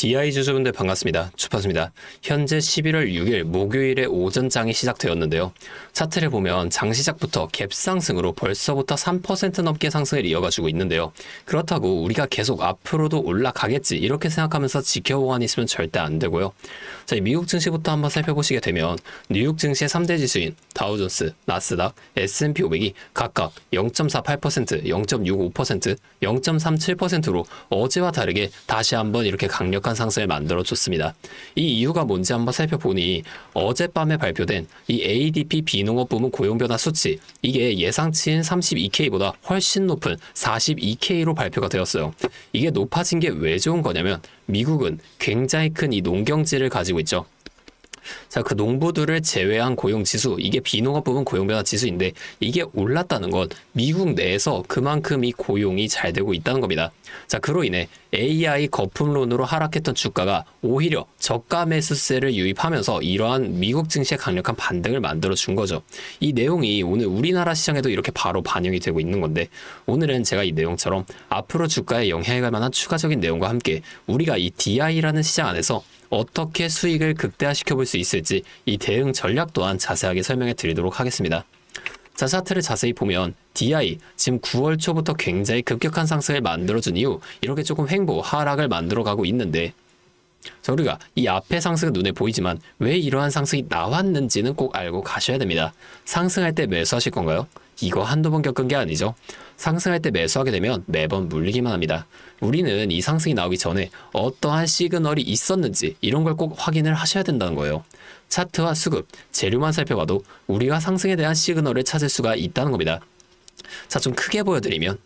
DI 주주분들 반갑습니다. 주파수입니다. 현재 11월 6일 목요일에 오전장이 시작되었는데요. 차트를 보면 장 시작부터 갭 상승으로 벌써부터 3% 넘게 상승을 이어가지고 있는데요. 그렇다고 우리가 계속 앞으로도 올라가겠지 이렇게 생각하면서 지켜보고만 있으면 절대 안 되고요. 자, 미국 증시부터 한번 살펴보시게 되면 뉴욕 증시의 3대 지수인 다우존스, 나스닥, S&P 500이 각각 0.48%, 0.65%, 0.37%로 어제와 다르게 다시 한번 이렇게 강력한 상승을 만들어줬습니다. 이 이유가 뭔지 한번 살펴보니 어젯밤에 발표된 이 ADP 비농업 부문 고용 변화 수치, 이게 예상치인 32K보다 훨씬 높은 42K로 발표가 되었어요. 이게 높아진 게 왜 좋은 거냐면 미국은 굉장히 큰 이 농경지를 가지고 있죠. 자, 그 농부들을 제외한 고용지수, 이게 비농업 부분 고용변화 지수인데 이게 올랐다는 건 미국 내에서 그만큼 이 고용이 잘 되고 있다는 겁니다. 자, 그로 인해 AI 거품론으로 하락했던 주가가 오히려 저가 매수세를 유입하면서 이러한 미국 증시의 강력한 반등을 만들어준 거죠. 이 내용이 오늘 우리나라 시장에도 이렇게 바로 반영이 되고 있는 건데, 오늘은 제가 이 내용처럼 앞으로 주가에 영향을 갈 만한 추가적인 내용과 함께 우리가 이 DI라는 시장 안에서 어떻게 수익을 극대화시켜 볼 수 있을지 이 대응 전략 또한 자세하게 설명해 드리도록 하겠습니다. 자, 차트를 자세히 보면 DI 지금 9월 초부터 굉장히 급격한 상승을 만들어준 이후 이렇게 조금 횡보 하락을 만들어가고 있는데, 자, 우리가 이 앞에 상승은 눈에 보이지만 왜 이러한 상승이 나왔는지는 꼭 알고 가셔야 됩니다. 상승할 때 매수하실 건가요? 이거 한두 번 겪은 게 아니죠. 상승할 때 매수하게 되면 매번 물리기만 합니다. 우리는 이 상승이 나오기 전에 어떠한 시그널이 있었는지 이런 걸 꼭 확인을 하셔야 된다는 거예요. 차트와 수급, 재료만 살펴봐도 우리가 상승에 대한 시그널을 찾을 수가 있다는 겁니다. 자, 좀 크게 보여드리면,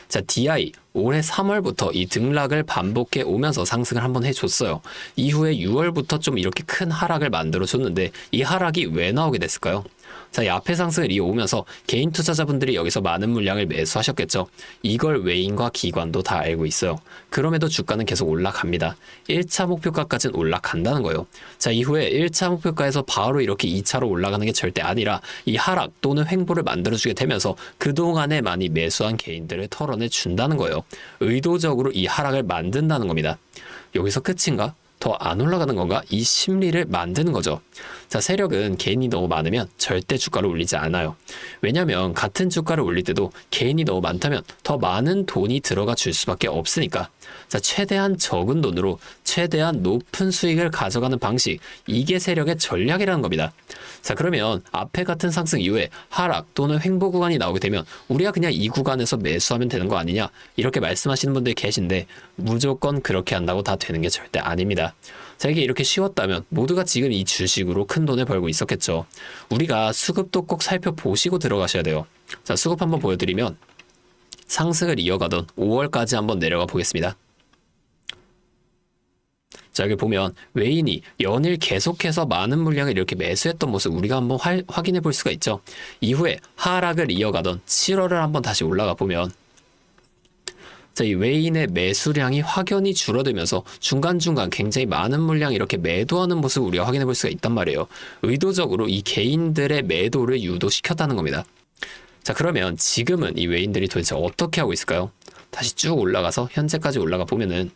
자, DI 올해 3월부터 이 등락을 반복해 오면서 상승을 한번 해줬어요. 이후에 6월부터 좀 이렇게 큰 하락을 만들어줬는데 이 하락이 왜 나오게 됐을까요? 자, 이 앞에 상승을 이어오면서 개인 투자자분들이 여기서 많은 물량을 매수하셨겠죠. 이걸 외인과 기관도 다 알고 있어요. 그럼에도 주가는 계속 올라갑니다. 1차 목표가까지는 올라간다는 거예요. 자, 이후에 1차 목표가에서 바로 이렇게 2차로 올라가는 게 절대 아니라 이 하락 또는 횡보를 만들어주게 되면서 그동안에 많이 매수한 개인들을 털어내 준다는 거예요. 의도적으로 이 하락을 만든다는 겁니다. 여기서 끝인가? 더 안 올라가는 건가? 이 심리를 만드는 거죠. 자, 세력은 개인이 너무 많으면 절대 주가를 올리지 않아요. 왜냐하면 같은 주가를 올릴 때도 개인이 너무 많다면 더 많은 돈이 들어가 줄 수밖에 없으니까. 자, 최대한 적은 돈으로 최대한 높은 수익을 가져가는 방식, 이게 세력의 전략이라는 겁니다. 자, 그러면 앞에 같은 상승 이후에 하락 또는 횡보 구간이 나오게 되면 우리가 그냥 이 구간에서 매수하면 되는 거 아니냐, 이렇게 말씀하시는 분들이 계신데 무조건 그렇게 한다고 다 되는 게 절대 아닙니다. 자, 이게 이렇게 쉬웠다면 모두가 지금 이 주식으로 큰 돈을 벌고 있었겠죠. 우리가 수급도 꼭 살펴보시고 들어가셔야 돼요. 자, 수급 한번 보여드리면 상승을 이어가던 5월까지 한번 내려가 보겠습니다. 자, 여기 보면 외인이 연일 계속해서 많은 물량을 이렇게 매수했던 모습 우리가 한번 확인해 볼 수가 있죠. 이후에 하락을 이어가던 7월을 한번 다시 올라가 보면, 자, 이 외인의 매수량이 확연히 줄어들면서 중간중간 굉장히 많은 물량 이렇게 매도하는 모습을 우리가 확인해 볼 수가 있단 말이에요. 의도적으로 이 개인들의 매도를 유도시켰다는 겁니다. 자, 그러면 지금은 이 외인들이 도대체 어떻게 하고 있을까요? 다시 쭉 올라가서 현재까지 올라가 보면은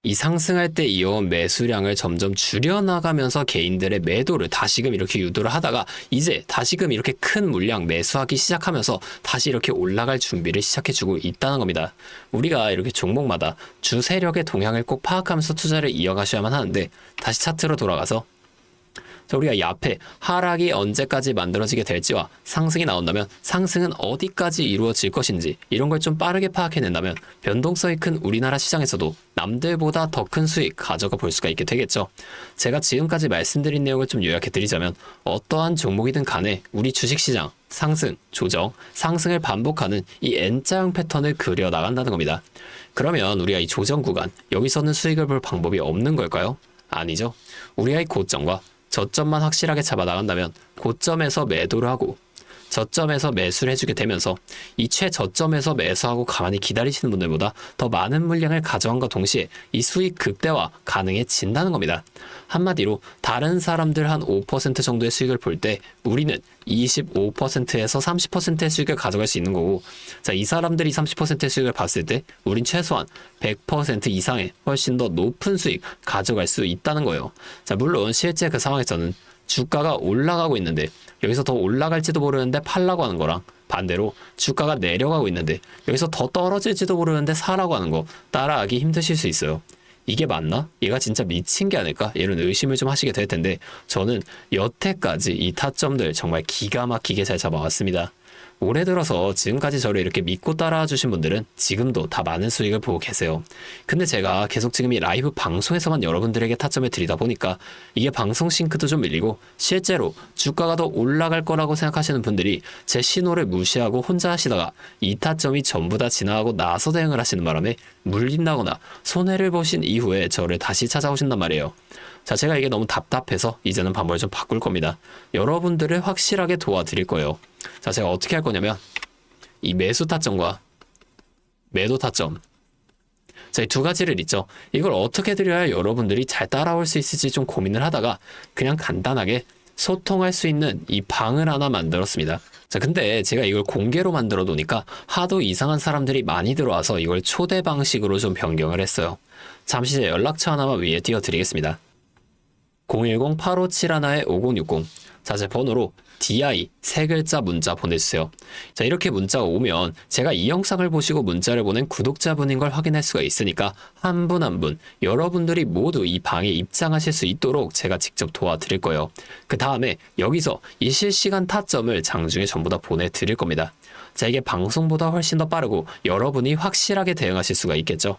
이 상승할 때 이어온 매수량을 점점 줄여나가면서 개인들의 매도를 다시금 이렇게 유도를 하다가 이제 다시금 이렇게 큰 물량 매수하기 시작하면서 다시 이렇게 올라갈 준비를 시작해주고 있다는 겁니다. 우리가 이렇게 종목마다 주 세력의 동향을 꼭 파악하면서 투자를 이어가셔야만 하는데, 다시 차트로 돌아가서, 자, 우리가 이 앞에 하락이 언제까지 만들어지게 될지와 상승이 나온다면 상승은 어디까지 이루어질 것인지 이런 걸 좀 빠르게 파악해낸다면 변동성이 큰 우리나라 시장에서도 남들보다 더 큰 수익 가져가 볼 수가 있게 되겠죠. 제가 지금까지 말씀드린 내용을 좀 요약해드리자면 어떠한 종목이든 간에 우리 주식시장 상승, 조정, 상승을 반복하는 이 N자형 패턴을 그려나간다는 겁니다. 그러면 우리가 이 조정 구간, 여기서는 수익을 볼 방법이 없는 걸까요? 아니죠. 우리가 이 고점과 저점만 확실하게 잡아 나간다면 고점에서 매도를 하고, 저점에서 매수를 해주게 되면서 이 최저점에서 매수하고 가만히 기다리시는 분들보다 더 많은 물량을 가져간과 동시에 이 수익 극대화 가능해진다는 겁니다. 한마디로 다른 사람들 한 5% 정도의 수익을 볼 때 우리는 25%에서 30%의 수익을 가져갈 수 있는 거고, 자, 이 사람들이 30%의 수익을 봤을 때 우린 최소한 100% 이상의 훨씬 더 높은 수익 가져갈 수 있다는 거예요. 자, 물론 실제 그 상황에서는 주가가 올라가고 있는데 여기서 더 올라갈지도 모르는데 팔라고 하는 거랑, 반대로 주가가 내려가고 있는데 여기서 더 떨어질지도 모르는데 사라고 하는 거 따라하기 힘드실 수 있어요. 이게 맞나? 얘가 진짜 미친 게 아닐까? 이런 의심을 좀 하시게 될 텐데, 저는 여태까지 이 타점들 정말 기가 막히게 잘 잡아왔습니다. 올해 들어서 지금까지 저를 이렇게 믿고 따라와 주신 분들은 지금도 다 많은 수익을 보고 계세요. 근데 제가 계속 지금 이 라이브 방송에서만 여러분들에게 타점을 드리다 보니까 이게 방송 싱크도 좀 밀리고, 실제로 주가가 더 올라갈 거라고 생각하시는 분들이 제 신호를 무시하고 혼자 하시다가 이 타점이 전부 다 지나가고 나서 대응을 하시는 바람에 물린다거나 손해를 보신 이후에 저를 다시 찾아오신단 말이에요. 자, 제가 이게 너무 답답해서 이제는 방법을 좀 바꿀 겁니다. 여러분들을 확실하게 도와드릴 거예요. 자, 제가 어떻게 할 거냐면 이 매수 타점과 매도 타점, 자, 이 두 가지를 있죠. 이걸 어떻게 드려야 여러분들이 잘 따라올 수 있을지 좀 고민을 하다가 그냥 간단하게 소통할 수 있는 이 방을 하나 만들었습니다. 자, 근데 제가 이걸 공개로 만들어 놓으니까 하도 이상한 사람들이 많이 들어와서 이걸 초대 방식으로 좀 변경을 했어요. 잠시 제 연락처 하나만 위에 띄워드리겠습니다. 010-8571-5060. 자, 제 번호로 DI 세 글자 문자 보내주세요. 자, 이렇게 문자가 오면 제가 이 영상을 보시고 문자를 보낸 구독자분인 걸 확인할 수가 있으니까 한 분 한 분 여러분들이 모두 이 방에 입장하실 수 있도록 제가 직접 도와드릴 거예요. 그 다음에 여기서 이 실시간 타점을 장중에 전부 다 보내드릴 겁니다. 자, 이게 방송보다 훨씬 더 빠르고 여러분이 확실하게 대응하실 수가 있겠죠.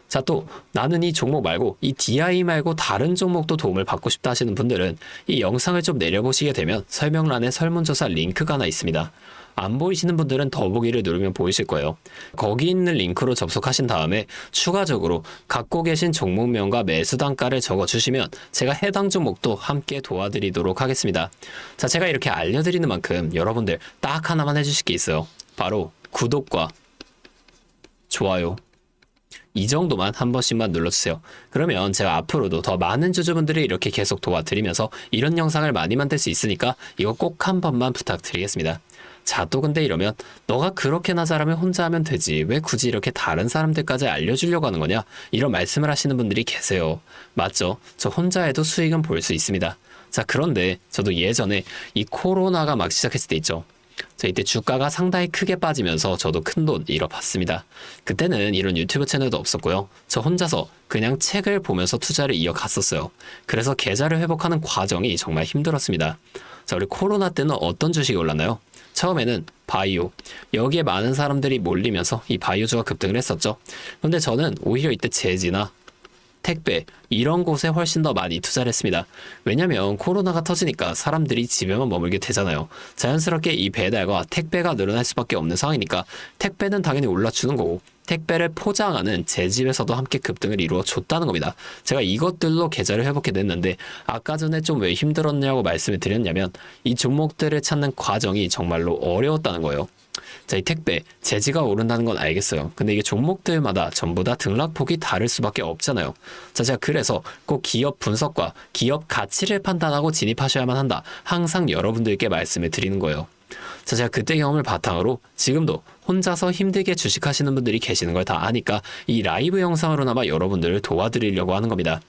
자, 또 나는 이 종목 말고 이 DI 말고 다른 종목도 도움을 받고 싶다 하시는 분들은 이 영상을 좀 내려보시게 되면 설명란에 설문조사 링크가 하나 있습니다. 안 보이시는 분들은 더보기를 누르면 보이실 거예요. 거기 있는 링크로 접속하신 다음에 추가적으로 갖고 계신 종목명과 매수 단가를 적어주시면 제가 해당 종목도 함께 도와드리도록 하겠습니다. 자, 제가 이렇게 알려드리는 만큼 여러분들 딱 하나만 해주실 게 있어요. 바로 구독과 좋아요. 이 정도만 한 번씩만 눌러주세요. 그러면 제가 앞으로도 더 많은 주주분들이 이렇게 계속 도와드리면서 이런 영상을 많이 만들 수 있으니까 이거 꼭 한 번만 부탁드리겠습니다. 자, 또 근데 이러면 너가 그렇게나 잘하면 혼자 하면 되지 왜 굳이 이렇게 다른 사람들까지 알려주려고 하는 거냐, 이런 말씀을 하시는 분들이 계세요. 맞죠? 저 혼자 해도 수익은 볼 수 있습니다. 자, 그런데 저도 예전에 이 코로나가 막 시작했을 때 있죠. 자, 이때 주가가 상당히 크게 빠지면서 저도 큰돈 잃어봤습니다. 그때는 이런 유튜브 채널도 없었고요. 저 혼자서 그냥 책을 보면서 투자를 이어갔었어요. 그래서 계좌를 회복하는 과정이 정말 힘들었습니다. 자, 우리 코로나 때는 어떤 주식이 올랐나요? 처음에는 바이오, 여기에 많은 사람들이 몰리면서 이 바이오주가 급등을 했었죠. 근데 저는 오히려 이때 제지나 택배 이런 곳에 훨씬 더 많이 투자를 했습니다. 왜냐면 코로나가 터지니까 사람들이 집에만 머물게 되잖아요. 자연스럽게 이 배달과 택배가 늘어날 수밖에 없는 상황이니까 택배는 당연히 올라주는 거고, 택배를 포장하는 제 집에서도 함께 급등을 이루어 줬다는 겁니다. 제가 이것들로 계좌를 회복해 냈는데 아까 전에 좀 왜 힘들었냐고 말씀을 드렸냐면 이 종목들을 찾는 과정이 정말로 어려웠다는 거예요. 자, 이 택배 재지가 오른다는 건 알겠어요. 근데 이게 종목들마다 전부 다 등락폭이 다를 수밖에 없잖아요. 자, 제가 그래서 꼭 기업 분석과 기업 가치를 판단하고 진입하셔야만 한다, 항상 여러분들께 말씀을 드리는 거예요. 자, 제가 그때 경험을 바탕으로 지금도 혼자서 힘들게 주식하시는 분들이 계시는 걸 다 아니까 이 라이브 영상으로나마 여러분들을 도와드리려고 하는 겁니다.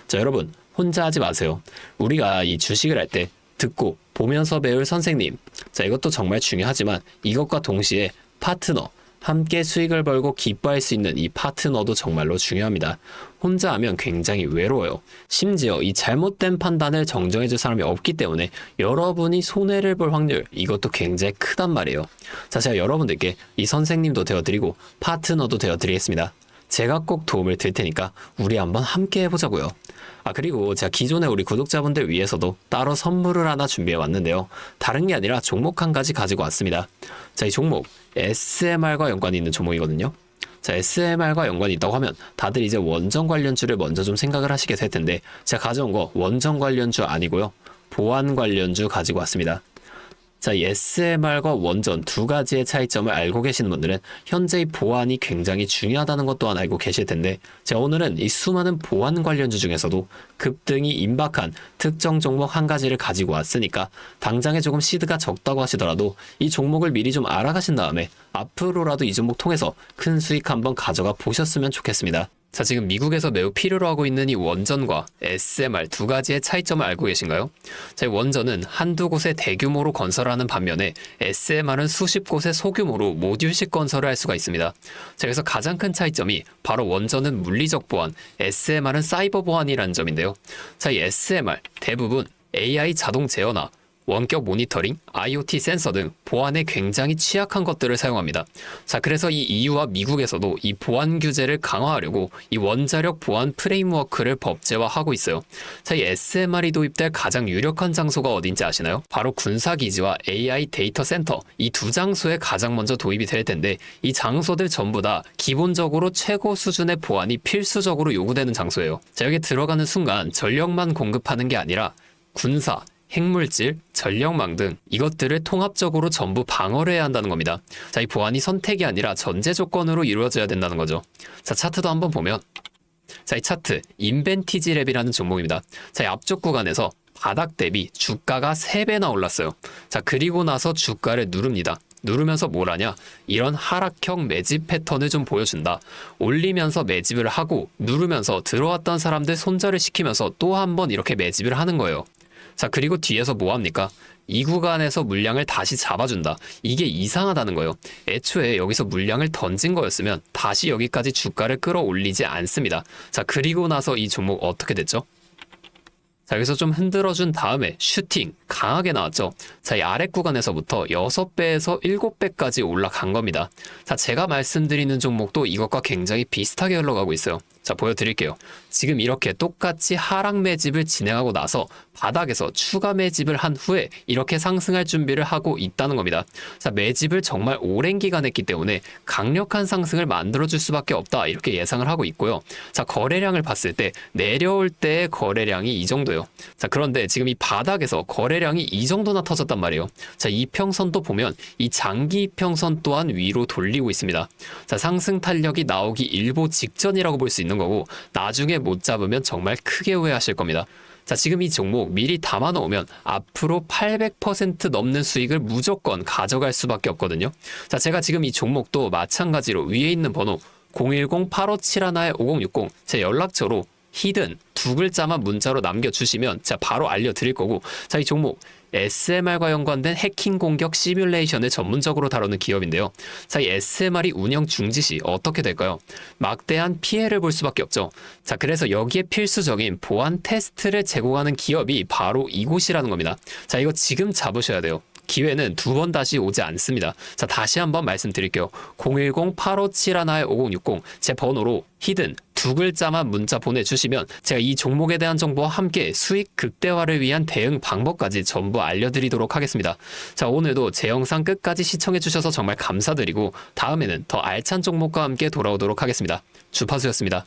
자, 여러분 혼자 하지 마세요. 우리가 이 주식을 할 때 듣고 보면서 배울 선생님, 자, 이것도 정말 중요하지만 이것과 동시에 파트너, 함께 수익을 벌고 기뻐할 수 있는 이 파트너도 정말로 중요합니다. 혼자 하면 굉장히 외로워요. 심지어 이 잘못된 판단을 정정해줄 사람이 없기 때문에 여러분이 손해를 볼 확률, 이것도 굉장히 크단 말이에요. 자, 제가 여러분들께 이 선생님도 되어드리고 파트너도 되어드리겠습니다. 제가 꼭 도움을 드릴 테니까 우리 한번 함께 해보자고요. 아, 그리고 제가 기존에 우리 구독자분들 위해서도 따로 선물을 하나 준비해 왔는데요. 다른 게 아니라 종목 한 가지 가지고 왔습니다. 자, 이 종목 SMR과 연관이 있는 종목이거든요. 자, SMR과 연관이 있다고 하면 다들 이제 원전 관련주를 먼저 좀 생각을 하시게 될 텐데, 제가 가져온 거 원전 관련주 아니고요, 보안 관련주 가지고 왔습니다. 자, 이 SMR과 원전 두 가지의 차이점을 알고 계시는 분들은 현재 이 보안이 굉장히 중요하다는 것 또한 알고 계실 텐데, 제가 오늘은 이 수많은 보안 관련주 중에서도 급등이 임박한 특정 종목 한 가지를 가지고 왔으니까 당장에 조금 시드가 적다고 하시더라도 이 종목을 미리 좀 알아가신 다음에 앞으로라도 이 종목 통해서 큰 수익 한번 가져가 보셨으면 좋겠습니다. 자, 지금 미국에서 매우 필요로 하고 있는 이 원전과 SMR 두 가지의 차이점을 알고 계신가요? 자, 이 원전은 한두 곳에 대규모로 건설하는 반면에 SMR은 수십 곳에 소규모로 모듈식 건설을 할 수가 있습니다. 자, 그래서 가장 큰 차이점이 바로 원전은 물리적 보안, SMR은 사이버 보안이라는 점인데요. 자, 이 SMR 대부분 AI 자동 제어나 원격 모니터링, IoT 센서 등 보안에 굉장히 취약한 것들을 사용합니다. 자, 그래서 이 EU와 미국에서도 이 보안 규제를 강화하려고 이 원자력 보안 프레임워크를 법제화하고 있어요. 자, 이 SMR이 도입될 가장 유력한 장소가 어딘지 아시나요? 바로 군사기지와 AI 데이터 센터, 이 두 장소에 가장 먼저 도입이 될 텐데, 이 장소들 전부 다 기본적으로 최고 수준의 보안이 필수적으로 요구되는 장소예요. 자, 여기 들어가는 순간 전력만 공급하는 게 아니라 군사, 핵물질, 전력망 등 이것들을 통합적으로 전부 방어를 해야 한다는 겁니다. 자, 이 보안이 선택이 아니라 전제 조건으로 이루어져야 된다는 거죠. 자, 차트도 한번 보면, 자, 이 차트 인벤티지랩이라는 종목입니다. 자, 이 앞쪽 구간에서 바닥 대비 주가가 3배나 올랐어요. 자, 그리고 나서 주가를 누릅니다. 누르면서 뭘 하냐? 이런 하락형 매집 패턴을 좀 보여준다. 올리면서 매집을 하고 누르면서 들어왔던 사람들 손절을 시키면서 또 한 번 이렇게 매집을 하는 거예요. 자, 그리고 뒤에서 뭐 합니까? 이 구간에서 물량을 다시 잡아준다. 이게 이상하다는 거예요. 애초에 여기서 물량을 던진 거였으면 다시 여기까지 주가를 끌어올리지 않습니다. 자, 그리고 나서 이 종목 어떻게 됐죠? 자, 여기서 좀 흔들어준 다음에 슈팅 강하게 나왔죠. 자, 이 아래 구간에서부터 6배에서 7배까지 올라간 겁니다. 자, 제가 말씀드리는 종목도 이것과 굉장히 비슷하게 흘러가고 있어요. 자, 보여드릴게요. 지금 이렇게 똑같이 하락 매집을 진행하고 나서 바닥에서 추가 매집을 한 후에 이렇게 상승할 준비를 하고 있다는 겁니다. 자, 매집을 정말 오랜 기간 했기 때문에 강력한 상승을 만들어줄 수밖에 없다, 이렇게 예상을 하고 있고요. 자, 거래량을 봤을 때 내려올 때의 거래량이 이 정도예요. 자, 그런데 지금 이 바닥에서 거래량이 이 정도나 터졌단 말이에요. 자, 이평선도 보면 이 장기 이평선 또한 위로 돌리고 있습니다. 자, 상승 탄력이 나오기 일보 직전이라고 볼 수 있는 거고, 나중에 못 잡으면 정말 크게 후회하실 겁니다. 자, 지금 이 종목 미리 담아 놓으면 앞으로 800% 넘는 수익을 무조건 가져갈 수밖에 없거든요. 자, 제가 지금 이 종목도 마찬가지로 위에 있는 번호 010-8571-5060 제 연락처로 히든 두 글자만 문자로 남겨주시면 제가 바로 알려드릴 거고, 자, 이 종목 SMR과 연관된 해킹 공격 시뮬레이션을 전문적으로 다루는 기업인데요. 자, 이 SMR이 운영 중지 시 어떻게 될까요? 막대한 피해를 볼 수밖에 없죠. 자, 그래서 여기에 필수적인 보안 테스트를 제공하는 기업이 바로 이곳이라는 겁니다. 자, 이거 지금 잡으셔야 돼요. 기회는 두 번 다시 오지 않습니다. 자, 다시 한번 말씀드릴게요. 010-8571-5060 제 번호로 히든 두 글자만 문자 보내주시면 제가 이 종목에 대한 정보와 함께 수익 극대화를 위한 대응 방법까지 전부 알려드리도록 하겠습니다. 자, 오늘도 제 영상 끝까지 시청해주셔서 정말 감사드리고, 다음에는 더 알찬 종목과 함께 돌아오도록 하겠습니다. 주파수였습니다.